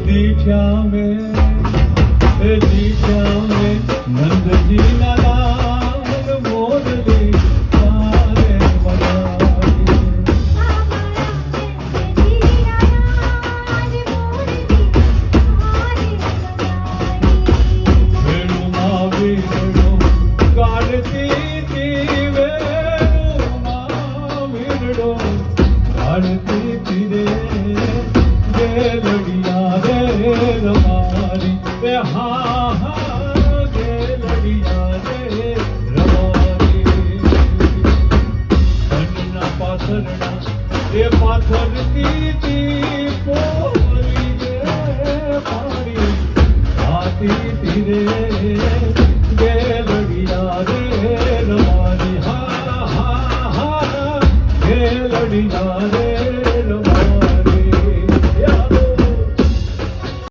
दीक्षा में नंद जी नारायण मोरली तारे बनाई वेणु मावीरडो गाड़ती थी वेणु मावीरडो गाड़ती थी रे गेलड़िया रे रमारी वे हाँ हाँ गेलड़िया रे रमारी कन्ना पाथरना ये पाथरती थी पोली रे पारी आती थी रे गेलड़िया रे रमारी हाँ हाँ हाँ गेलड़िया रे